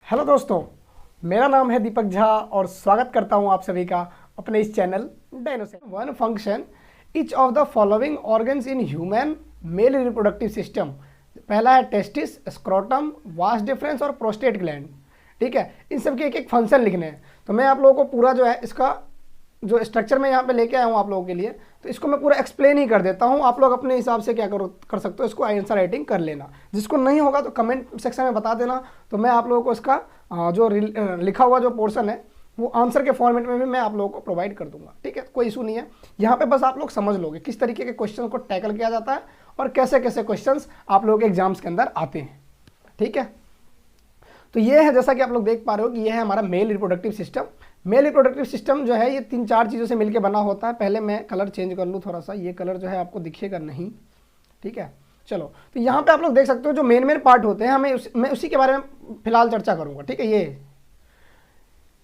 Hello दोस्तों, मेरा नाम है दीपक झा और स्वागत करता हूं आप सभी का अपने इस चैनल डायनोसेक। One function each of the following organs in human male reproductive system. पहला है टेस्टिस, स्क्रोटम, वास डिफरेंस और प्रोस्टेट ग्लैंड। ठीक है, इन सब के एक एक फंक्शन लिखने हैं। तो मैं आप लोगों को पूरा जो है इसका जो स्ट्रक्चर मैं यहाँ पे लेके आया हूँ आप लोगों के लिए, तो इसको मैं पूरा एक्सप्लेन ही कर देता हूँ। आप लोग अपने हिसाब से क्या कर सकते हो, इसको आंसर राइटिंग कर लेना। जिसको नहीं होगा तो कमेंट सेक्शन में बता देना, तो मैं आप लोगों को इसका जो लिखा हुआ जो पोर्शन है वो आंसर के फॉर्मेट में भी मैं आप लोगों को प्रोवाइड कर दूंगा। ठीक है, कोई इशू नहीं है। यहाँ पे बस आप लोग समझ लोगे किस तरीके के क्वेश्चन को टैकल किया जाता है और कैसे कैसे क्वेश्चन आप लोगों के एग्जाम्स के अंदर आते हैं। ठीक है, तो ये है, जैसा कि आप लोग देख पा रहे हो कि ये है हमारा mail reproductive system. Mail reproductive system जो है ये 3-4 चीज़ों से मिलकर बना होता है। पहले मैं कलर चेंज कर लूँ थोड़ा सा, ये कलर जो है आपको दिखेगा नहीं। ठीक है, चलो, तो यहाँ पे आप लोग देख सकते हो जो मेन पार्ट होते हैं, मैं उसी के बारे में फिलहाल चर्चा करूँगा। ठीक है, ये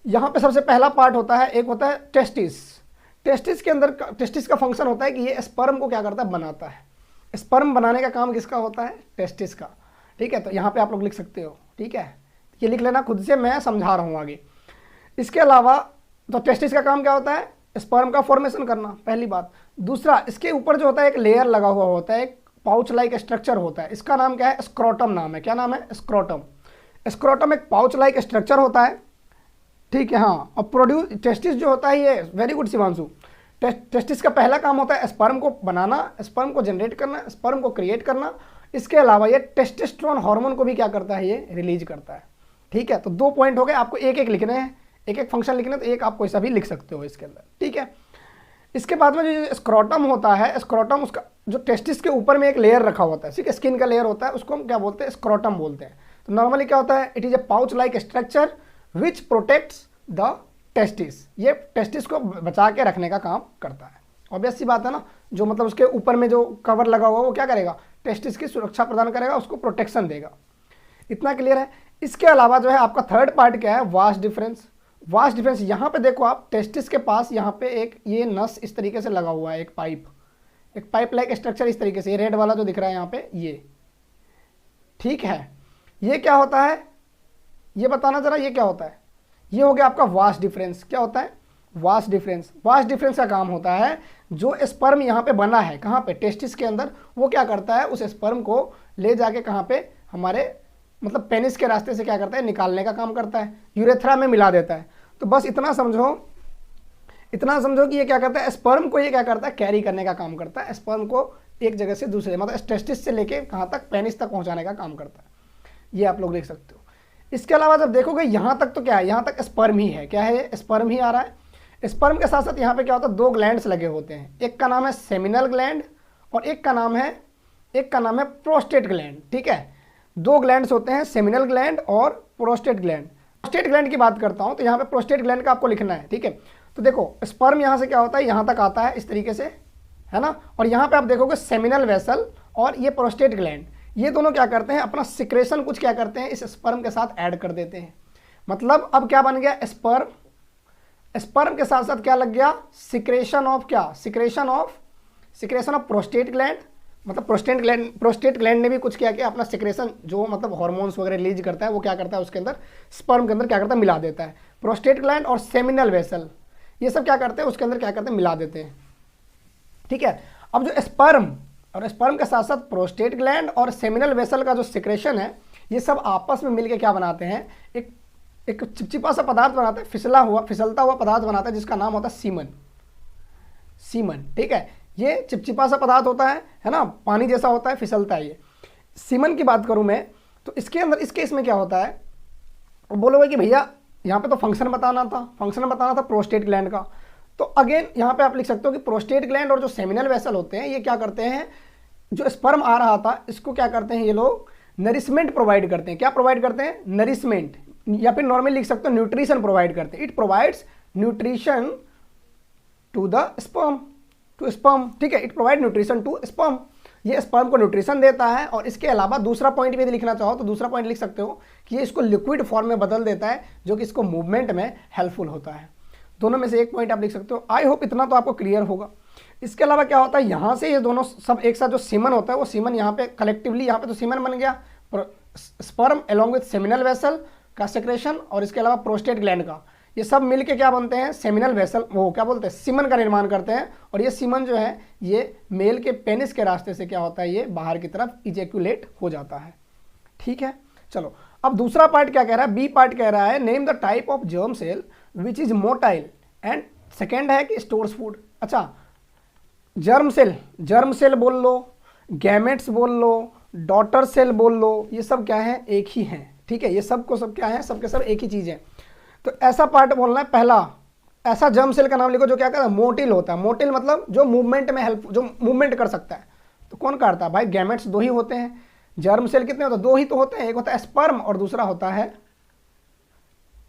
यहाँ पे सबसे पहला पार्ट होता है, एक होता है टेस्टिस। टेस्टिस के अंदर टेस्टिस का फंक्शन होता है कि ये स्पर्म को क्या करता है, बनाता है। स्पर्म बनाने का काम किसका होता है, टेस्टिस का। ठीक है, तो यहाँ पे आप लोग लिख सकते हो। ठीक है, ये लिख लेना खुद से, मैं समझा रहा हूँ आगे। इसके अलावा तो टेस्टिस का काम क्या होता है, स्पर्म का फॉर्मेशन करना, पहली बात। दूसरा, इसके ऊपर जो होता है एक लेयर लगा हुआ होता है, एक पाउच लाइक स्ट्रक्चर होता है। इसका नाम क्या है, स्क्रोटम नाम है। क्या नाम है, स्क्रोटम। स्क्रोटम एक पाउच लाइक स्ट्रक्चर होता है। ठीक है, हाँ। अब टेस्टिस जो होता है, ये वेरी गुड शिवांशु, टेस्टिस का पहला काम होता है स्पर्म को बनाना, स्पर्म को जनरेट करना, स्पर्म को क्रिएट करना। इसके अलावा ये टेस्टोस्टेरोन हार्मोन को भी क्या करता है, ये रिलीज करता है। ठीक है, तो 2 पॉइंट हो गए, आपको एक एक लिखने हैं, एक एक फंक्शन लिखना, तो एक आप कोई सा भी लिख सकते हो इसके अंदर। ठीक है, इसके बाद में जो स्क्रोटम होता है, स्क्रोटम उसका जो टेस्टिस के ऊपर में एक लेयर रखा होता है, ठीक है, स्किन का लेयर होता है, उसको हम क्या बोलते हैं, स्क्रोटम बोलते हैं। तो नॉर्मली क्या होता है, it is a pouch like structure which protects the testis. ये टेस्टिस को बचा के रखने का काम करता है। ऑब्वियस सी बात है ना, जो मतलब उसके ऊपर में जो कवर लगा हुआ वो क्या करेगा, टेस्टिस की सुरक्षा प्रदान करेगा, उसको प्रोटेक्शन देगा। इतना क्लियर है। इसके अलावा जो है आपका थर्ड पार्ट क्या है, वास डिफरेंस। वास डिफरेंस, यहाँ पे देखो आप, टेस्टिस के पास यहाँ पे एक ये नस इस तरीके से लगा हुआ है, एक पाइप लाइक स्ट्रक्चर इस तरीके से, ये रेड वाला जो दिख रहा है यहाँ पे, ये। ठीक है, ये क्या होता है, ये बताना जरा, ये क्या होता है। ये हो गया आपका वास डिफरेंस। क्या होता है, वास डिफरेंस। वास डिफरेंस का काम होता है जो स्पर्म यहाँ पे बना है, कहाँ पे, टेस्टिस के अंदर, वो क्या करता है, उस स्पर्म को ले जाके कहाँ पे, हमारे मतलब पेनिस के रास्ते से क्या करता है, निकालने का काम करता है, यूरेथ्रा में मिला देता है। तो बस इतना समझो कि ये क्या करता है, स्पर्म को ये क्या करता है, कैरी करने का काम करता है। स्पर्म को एक जगह से दूसरे, मतलब टेस्टिस से लेके कहाँ तक, पेनिस तक पहुँचाने का काम करता है। ये आप लोग देख सकते हो। इसके अलावा जब देखोगे यहाँ तक, तो क्या है, यहाँ तक स्पर्म ही है। क्या है, स्पर्म ही आ रहा है। स्पर्म के साथ साथ यहाँ पे क्या होता है, 2 ग्लैंड्स लगे होते हैं। एक का नाम है सेमिनल ग्लैंड और एक का नाम है प्रोस्टेट ग्लैंड। ठीक है, 2 ग्लैंड्स होते हैं, सेमिनल ग्लैंड और प्रोस्टेट ग्लैंड। प्रोस्टेट ग्लैंड की बात करता हूँ, तो यहाँ पे प्रोस्टेट ग्लैंड का आपको लिखना है। ठीक है, तो देखो स्पर्म यहाँ से क्या होता है, यहाँ तक आता है इस तरीके से, है ना। और यहाँ पे आप देखोगे सेमिनल वेसल और ये प्रोस्टेट ग्लैंड, ये दोनों क्या करते हैं, अपना सिक्रेशन कुछ क्या करते हैं, इस स्पर्म के साथ ऐड कर देते हैं। मतलब अब क्या बन गया, स्पर्म के साथ साथ क्या लग गया, सिक्रेशन ऑफ प्रोस्टेट ग्लैंड। मतलब प्रोस्टेट ग्लैंड ने भी कुछ किया कि अपना सिक्रेशन जो मतलब हार्मोन्स वगैरह रिलीज करता है, वो क्या करता है, उसके अंदर स्पर्म के अंदर क्या करता है, मिला देता है। प्रोस्टेट ग्लैंड और सेमिनल वेसल, ये सब क्या करते हैं, उसके अंदर क्या करते हैं, मिला देते हैं। ठीक है, अब जो स्पर्म के साथ साथ प्रोस्टेट ग्लैंड और सेमिनल वेसल का जो सिक्रेशन है, ये सब आपस में मिलके क्या बनाते हैं, एक चिपचिपा सा पदार्थ बनाते हैं, फिसलता हुआ पदार्थ बनाता है, जिसका नाम होता है सीमन। ठीक है, ये चिपचिपा सा पदार्थ होता है ना, पानी जैसा होता है, फिसलता है। ये सीमन की बात करूं मैं, तो इसके अंदर इस केस में क्या होता है, बोलोगे कि भैया यहाँ पे तो फंक्शन बताना था प्रोस्टेट ग्लैंड का। तो अगेन यहाँ पे आप लिख सकते हो कि प्रोस्टेट ग्लैंड और जो सेमिनल वेसल होते हैं, ये क्या करते हैं, जो स्पर्म आ रहा था इसको क्या करते हैं, ये लोग नरिशमेंट प्रोवाइड करते हैं। क्या प्रोवाइड करते हैं, नरिशमेंट, या फिर नॉर्मली लिख सकते हो न्यूट्रिशन प्रोवाइड करते हैं। It provides nutrition to the sperm, ठीक है, it provide nutrition to sperm. ये स्पर्म को न्यूट्रिशन देता है। और इसके अलावा दूसरा पॉइंट भी यदि लिखना चाहो तो दूसरा पॉइंट लिख सकते हो कि ये इसको लिक्विड फॉर्म में बदल देता है, जो कि इसको मूवमेंट में हेल्पफुल होता है। दोनों में से एक पॉइंट आप लिख सकते हो। आई होप इतना तो आपको क्लियर होगा। इसके अलावा क्या होता है, यहाँ से ये दोनों सब एक साथ जो सीमन होता है, वो सीमन यहाँ पे कलेक्टिवली, यहाँ पे तो सीमन बन गया, sperm along with seminal vessel का सेक्रेशन और इसके अलावा प्रोस्टेट ग्लैंड का, ये सब मिलके क्या बनते हैं, सेमिनल वेसल, वो क्या बोलते हैं, सीमन का निर्माण करते हैं। और ये सीमन जो है ये मेल के पेनिस के रास्ते से क्या होता है, ये बाहर की तरफ इजेक्यूलेट हो जाता है। ठीक है, चलो अब दूसरा पार्ट क्या कह रहा है, बी पार्ट कह रहा है name the type of germ cell which is motile and second है कि स्टोर्स फूड। अच्छा, जर्म सेल बोल लो, गैमेट्स बोल लो, डॉटर सेल बोल लो, ये सब क्या है, एक ही हैं। ठीक है, ये सब को सब क्या है, सबके सब एक ही चीज़ है। तो ऐसा पार्ट बोलना है पहला, ऐसा जर्म सेल का नाम लिखो जो क्या करता है, मोटिल होता है। मोटिल मतलब जो मूवमेंट में हेल्प, जो मूवमेंट कर सकता है। तो कौन करता है भाई, गैमेट्स दो ही होते हैं। जर्म सेल कितने होते हैं, दो ही तो होते हैं, एक होता है स्पर्म और दूसरा होता है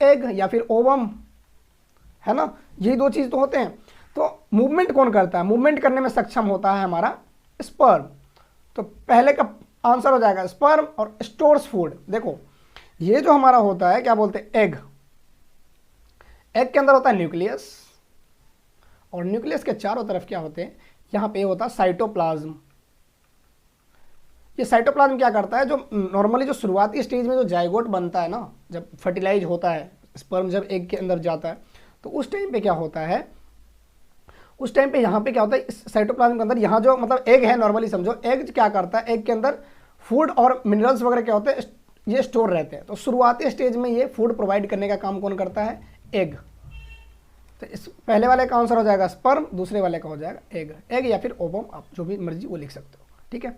एग या फिर ओवम, है ना, यही दो चीज़ तो होते हैं। तो मूवमेंट कौन करता है, मूवमेंट करने में सक्षम होता है हमारा स्पर्म। तो पहले का आंसर हो जाएगा स्पर्म और स्टोर्स फूड। देखो ये जो हमारा होता है क्या बोलते हैं, एग, एग के अंदर होता है न्यूक्लियस और न्यूक्लियस के चारों तरफ क्या होते हैं, यहाँ पे होता है साइटोप्लाज्म। ये साइटोप्लाज्म क्या करता है, जो नॉर्मली जो शुरुआती स्टेज में जो जाइगोट बनता है ना, जब फर्टिलाइज होता है स्पर्म, जब एग के अंदर जाता है, तो उस टाइम पे क्या होता है, उस टाइम पे यहाँ पे क्या होता है, इस साइटोप्लाज्म के अंदर, यहाँ जो मतलब एग है, नॉर्मली समझो एग क्या करता है, एग के अंदर फूड और मिनरल्स वगैरह क्या होते हैं, ये स्टोर रहते हैं। तो शुरुआती स्टेज में ये फूड प्रोवाइड करने का काम कौन करता है, एग। तो इस पहले वाले का आंसर हो जाएगा स्पर्म, दूसरे वाले का हो जाएगा एग। एग या फिर ओवम, आप जो भी मर्जी वो लिख सकते हो। ठीक है।